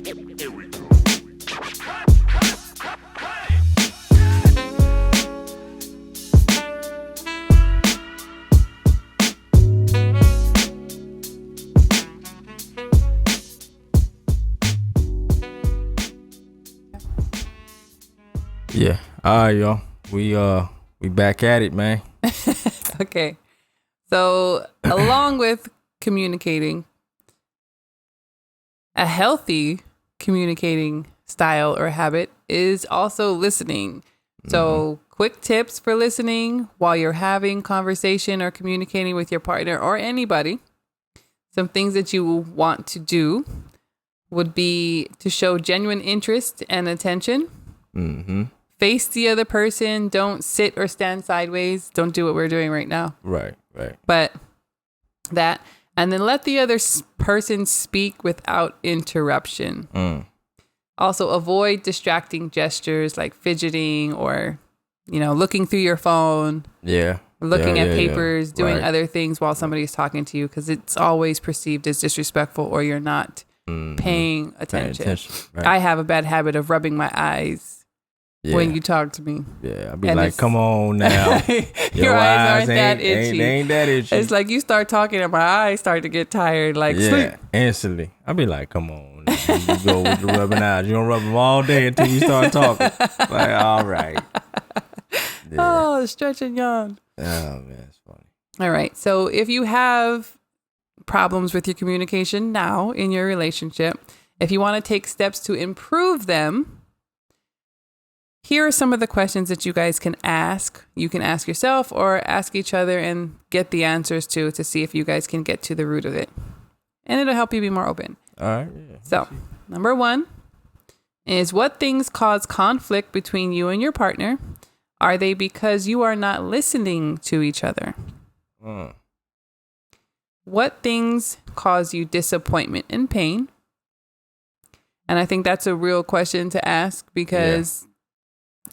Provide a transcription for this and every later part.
Yeah. All right, y'all. We back at it, man. Okay. So along with communicating, a healthy communicating style or habit is also listening. So quick tips for listening while you're having conversation or communicating with your partner or anybody. Some things that you want to do would be to show genuine interest and attention. Mm-hmm. Face the other person. Don't sit or stand sideways. Don't do what we're doing right now. Right. But that, and then let the other person speak without interruption. Also, avoid distracting gestures like fidgeting or, looking through your phone. Yeah. Looking at papers, doing Right. other things while somebody's talking to you, because it's always perceived as disrespectful or you're not paying attention. Right. I have a bad habit of rubbing my eyes when you talk to me. Yeah, I'd be And like, come on now. Your eyes aren't that itchy. They ain't that itchy. It's like you start talking and my eyes start to get tired, like sleep. Instantly. I'd be like, come on. You go with the rubbing eyes. You don't rub them all day until you start talking. Like, all right. Yeah. Oh, stretch and yawn. Oh, man, it's funny. All right. So if you have problems with your communication now in your relationship, if you want to take steps to improve them, here are some of the questions that you guys can ask. You can ask yourself or ask each other and get the answers to see if you guys can get to the root of it. And it'll help you be more open. All right. Yeah. So, number 1 is, what things cause conflict between you and your partner? Are they because you are not listening to each other? What things cause you disappointment and pain? And I think that's a real question to ask, because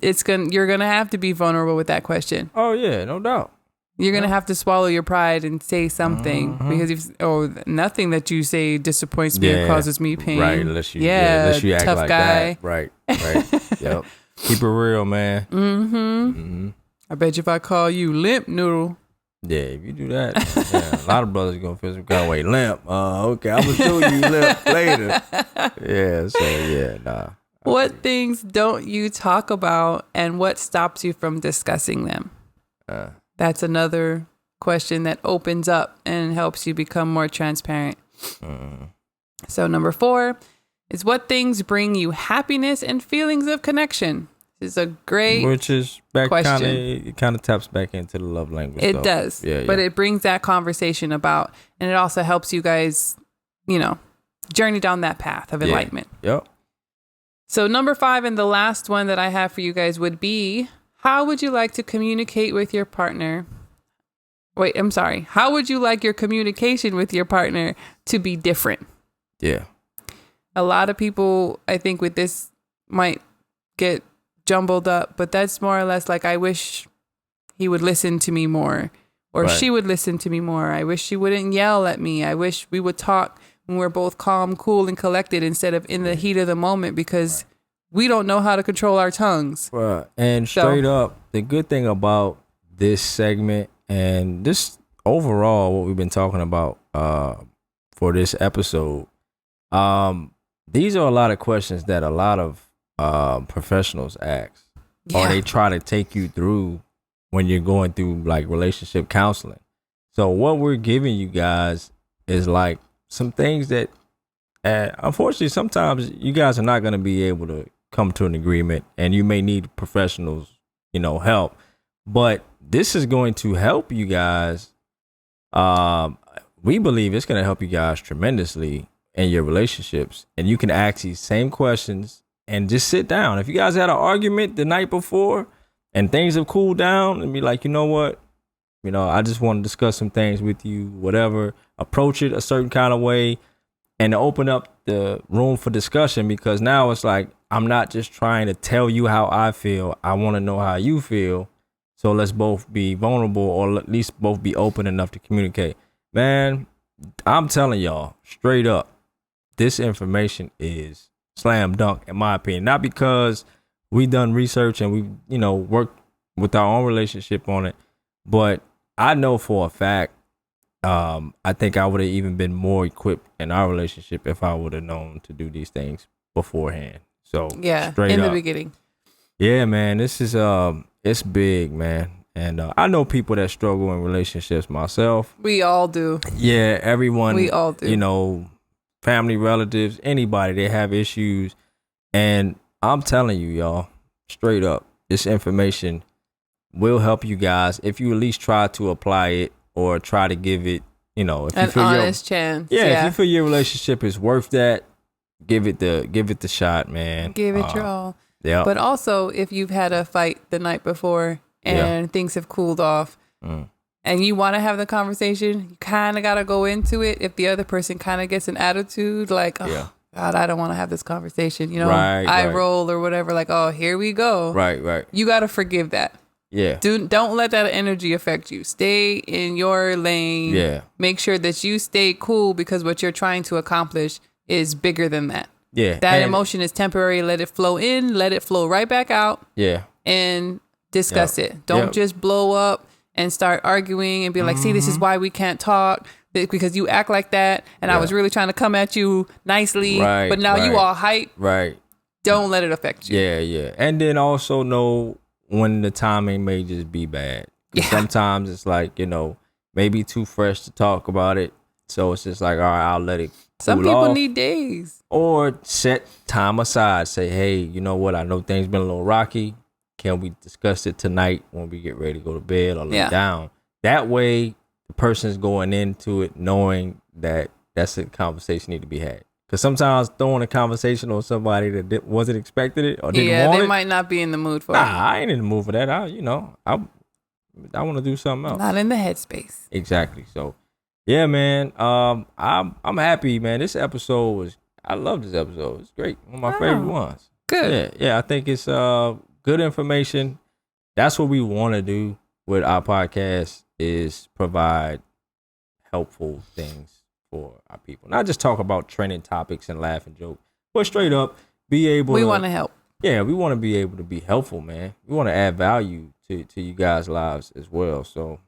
you're gonna have to be vulnerable with that question. Oh yeah, no doubt. You're gonna have to swallow your pride and say something, because nothing that you say disappoints me or causes me pain. Right, unless you act tough like guy. that. Right. Yep. Keep it real, man. I bet you if I call you limp noodle. Yeah, if you do that, a lot of brothers are gonna feel some kind of way. Limp. Okay, I'm gonna show you limp later. Yeah. So nah. What things don't you talk about, and what stops you from discussing them? That's another question that opens up and helps you become more transparent. So number 4 is, what things bring you happiness and feelings of connection? This is a great Which is back question. It kind of taps back into the love language. It does. But it brings that conversation about, and it also helps you guys, journey down that path of enlightenment. Yep. So number 5, and the last one that I have for you guys, would be, how would you like to communicate with your partner? Wait, I'm sorry. How would you like your communication with your partner to be different? Yeah. A lot of people, I think, with this might get jumbled up, but that's more or less like, I wish he would listen to me more, or she would listen to me more. I wish she wouldn't yell at me. I wish we would talk when we're both calm, cool, and collected, instead of in the heat of the moment, because we don't know how to control our tongues. Right. And straight up, the good thing about this segment and this overall, what we've been talking about for this episode, these are a lot of questions that a lot of professionals ask, or they try to take you through when you're going through like relationship counseling. So what we're giving you guys is like some things that, unfortunately, sometimes you guys are not going to be able to come to an agreement, and you may need professionals, help. But this is going to help you guys. We believe it's going to help you guys tremendously in your relationships, and you can ask these same questions and just sit down. If you guys had an argument the night before and things have cooled down, and be like, you know what? I just want to discuss some things with you, whatever. Approach it a certain kind of way and open up the room for discussion, because now it's like, I'm not just trying to tell you how I feel. I want to know how you feel. So let's both be vulnerable, or at least both be open enough to communicate. Man, I'm telling y'all straight up, this information is slam dunk, in my opinion. Not because we done research and we, worked with our own relationship on it, but I know for a fact, I think I would have even been more equipped in our relationship if I would have known to do these things beforehand. So straight in up. the beginning. Yeah, man, this is it's big, man. And I know people that struggle in relationships myself. We all do. Yeah, everyone. We all do. Family, relatives, anybody, they have issues. And I'm telling you, y'all, straight up, this information will help you guys if you at least try to apply it or try to give it, if an you feel honest chance. Yeah, if you feel your relationship is worth that, give it the shot, man. Give it your all. Yeah. But also, if you've had a fight the night before and things have cooled off and you want to have the conversation, you kind of got to go into it. If the other person kind of gets an attitude like, God, I don't want to have this conversation, I roll or whatever, like, oh, here we go. Right. You got to forgive that. Yeah. Don't let that energy affect you. Stay in your lane. Yeah. Make sure that you stay cool because what you're trying to accomplish is bigger than that. Yeah. That emotion is temporary. Let it flow in. Let it flow right back out. Yeah. And discuss it. Don't just blow up and start arguing and be like, see, this is why we can't talk. Because you act like that. And I was really trying to come at you nicely. Right. But now you all hype. Right. Don't let it affect you. Yeah. And then also know when the timing may just be bad. Sometimes it's like, maybe too fresh to talk about it. So it's just like, all right, I'll let it cool Some people off. need days. Or set time aside. Say, hey, you know what? I know things been a little rocky. Can we discuss it tonight when we get ready to go to bed or lay down? That way, the person's going into it knowing that that's a conversation need to be had. Because sometimes throwing a conversation on somebody that wasn't expecting it or didn't want it. Yeah, they might not be in the mood for it. I ain't in the mood for that. I want to do something else. Not in the headspace. Exactly. So, yeah, man. I'm happy, man. This episode I love this episode. It's great. One of my favorite ones. Good. Yeah. I think it's good information. That's what we want to do with our podcast is provide helpful things for our people. Not just talk about trending topics and laugh and joke, but straight up be able We want to help. Yeah, we want to be able to be helpful, man. We want to add value to you guys' lives as well. So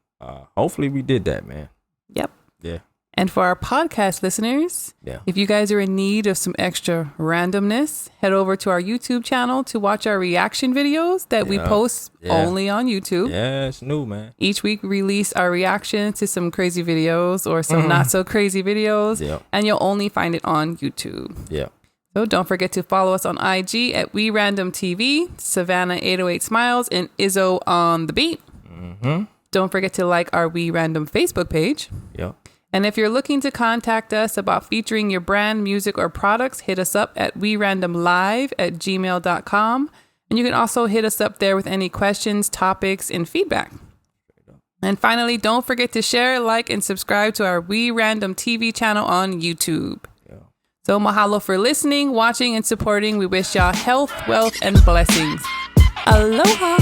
hopefully we did that, man. Yep. Yeah. And for our podcast listeners, if you guys are in need of some extra randomness, head over to our YouTube channel to watch our reaction videos that we post only on YouTube. Yeah, it's new, man. Each week we release our reactions to some crazy videos or some not so crazy videos, and you'll only find it on YouTube. Yeah. So don't forget to follow us on IG at We Random TV, Savannah 808 Smiles, and Izzo on the beat. Don't forget to like our We Random Facebook page. Yep. And if you're looking to contact us about featuring your brand, music, or products, hit us up at werandomlive@gmail.com. And you can also hit us up there with any questions, topics, and feedback. And finally, don't forget to share, like, and subscribe to our We Random TV channel on YouTube. So mahalo for listening, watching, and supporting. We wish y'all health, wealth, and blessings. Aloha!